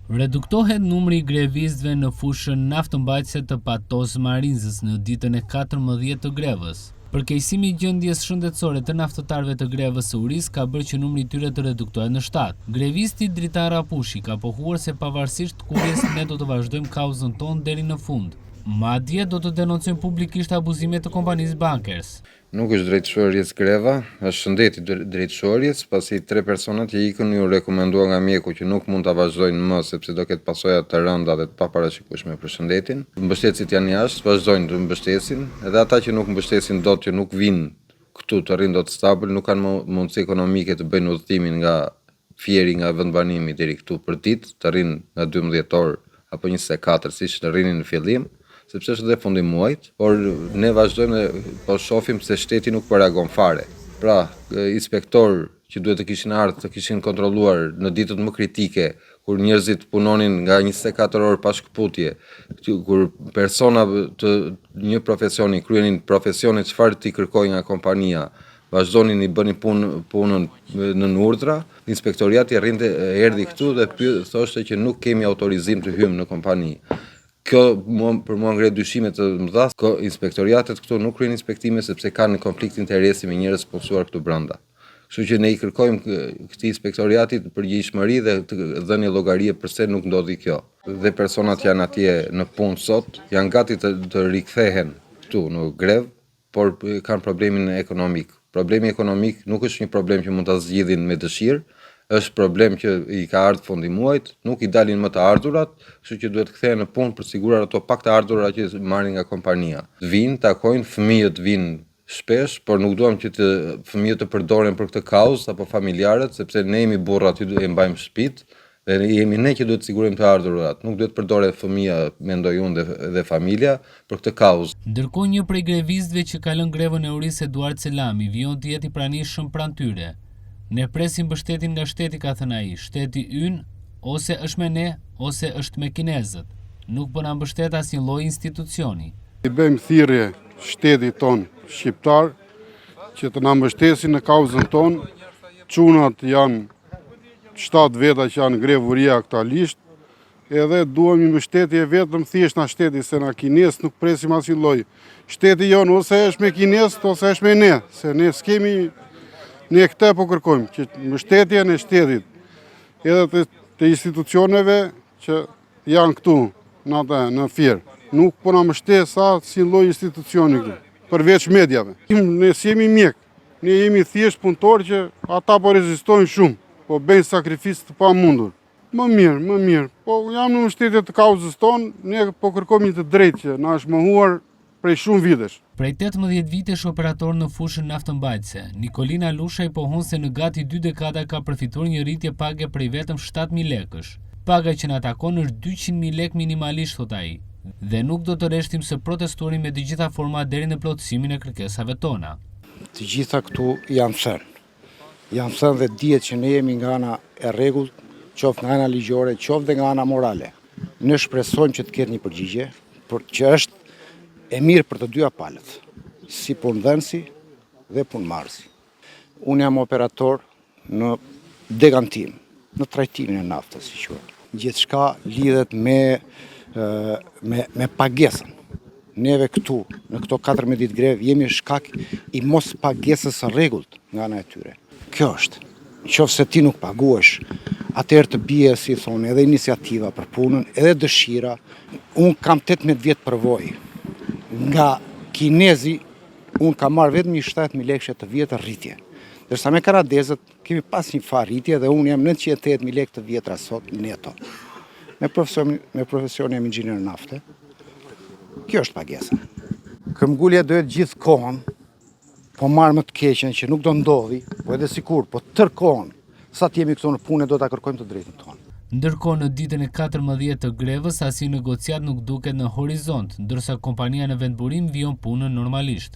Reduktohet numri i grevistëve në fushën naftëmbajtëse të Patos Marinzës në ditën e 14 të grevës. Përkeqësimi i gjendjes shëndetësore të naftëtarëve të grevës së Uris ka bërë që numri i tyre të reduktohet në 7. Grevisti Dritan Rapushi ka pohuar se pavarësisht kurrjes ne do të vazhdojmë kauzën tonë deri në fund. Madje do të denoncojmë publikisht abuzimet të kompanisë Bankers. Nuk është drejtëshorjes greva, është shëndeti drejtëshorjes, pasi 3 personat që ikën ju rekomendua nga mjeku që nuk mund të vazhdojnë më sepse do ketë pasoja të rënda dhe të paparashikueshme për shëndetin. Mbështetësit janë jashtë, vazhdojnë të mbështesin, edhe ata që nuk mbështesin dot që nuk vinë këtu të rrinë dot stabil, nuk kanë mundësi ekonomike të bëjnë udhëtimin nga Fieri nga vendbanimi deri këtu për ditë, të rrinë nga 12 orë apo 24 siç të rrinin në fillim. Sepse është dhe fundi muajit, por ne vazhdojmë dhe po shohim se shteti nuk po reagon fare. Pra, inspektor që duhet të kishin ardhur të kishin kontrolluar në ditët më kritike, kur njerëzit punonin nga 24 orë pa shkputje, kur persona të një profesioni kryenin profesionin çfarë ti kërkoi nga kompania, vazhdonin i bënin punën në urdhra, inspektoriati erdhi këtu dhe thoshte që nuk kemi autorizim të hyjmë në kompani. Kjo për mua ngre dyshime të mëdha. Inspektoriatet këtu nuk kryejnë inspektime sepse kanë konflikt interesi me njerëz punësuar këtu brenda. Kështu që ne i kërkojmë këtij inspektoriati përgjegjësimë dhe të dhënie llogarie pse nuk ndodhi kjo. Dhe personat janë atje në punë sot, janë gati të rikthehen këtu në grev, por kanë problemin ekonomik. Problemi ekonomik nuk është një problem që mund ta zgjidhin me dëshirë. Është problem që i ka ardhur fundi muajit, nuk i dalin më të ardhurat, kështu që duhet kthehen në punë për të siguruar ato pak të ardhurat që marrin nga kompania. Vinë, takojnë, fëmijët vinë shpesh, por nuk duam që fëmijët të përdoren për këtë kauzë apo familjarët, sepse ne jemi burra aty e mbajmë shtëpitë dhe jemi ne që duhet të sigurojmë të ardhurat. Nuk duhet të përdoret fëmia, mendoj unë, dhe familja për këtë kauzë. Ndërkohë një prej grevistëve që ka lënë grevën e Uris Eduard Selami vijon të jetë i pranishëm pranë tyre. Ne presim mbështetin nga shteti, ka thënë ai. Shteti ynë ose është me ne, ose është me kinezët. Nuk po na mbështet asnjë lloj institucioni. I bëjmë thirrje shtetit ton shqiptar që të na mbështesin në kauzën ton. Çunat janë 7 veta që janë grevuria aktualisht. Edhe duam një mbështetje vetëm thjesht nga shteti, se na kinez nuk presim asnjë lloj. Shteti jon ose është me kinez ose është me ne, se ne s'kemi. Ne këtë po kërkojmë, që mbështetjen e shtetit, edhe të institucioneve që janë këtu, në Fier. Nuk po na mbështet si lloj institucioni këtu, përveç mediave. Ne jemi mjek, ne jemi thjesht punëtor që ata po rezistojnë shumë, po bëjnë sakrificë të pamundur. Më mirë, po jam në mbështetje të kauzës tonë, ne po kërkojmë një të drejtë që na është mohuar prej shumë vitesh. Prej 18 vitesh operator në fushën naftëmbajtëse, Nikolina Lushaj pohon se në gati 2 dekada ka përfituar një rritje page prej vetëm 7.000 lekësh. Paga që na takon është 200.000 lekë minimalisht, thot ai. Dhe nuk do të rreshtim se protestuarin me të gjitha format deri në plotësimin e kërkesave tona. Të gjitha këtu janë thënë. Janë thënë dhe dihet që ne jemi nga ana e rregullt, qoftë nga ana ligjore, qoftë dhe nga ana morale. Ne shpresojmë që të ketë një përgjigje, por që është e mirë për të dyja palët, si punëdhënësi dhe punëmarrësi. Unë jam operator në degantim, në trajtimin e naftës, si quhet. Gjithçka lidhet me pagesën. Neve këtu, në këto 14 ditë grevë, jemi shkak i mos pagesës së rregullt nga ana e tyre. Kjo është. Nëse ti nuk paguash, atëherë të bie, si thonë, edhe iniciativa për punën, edhe dëshira. Unë kam 18 vjet përvojë. Nga kinezi, unë kam marrë vetëm 7.000 lekë të vjetra rritje. Dërsa me kanadezët kemi pas një farë rritje dhe unë jam 908.000 lekë të vjetra sot neto. Me profesion jam inxhinier nafte. Kjo është pagesa. Këmbgulja duhet gjithë kohën, po marrë më të keqen që nuk do ndodhi, po edhe sikur, po tërë kohën, sa të jemi këtu në punë do ta kërkojmë të drejtën tonë. Ndërkohë në ditën e 14 të grevës asnjë negociat nuk duket në horizont, ndërsa kompania në vendburim vijon punën normalisht.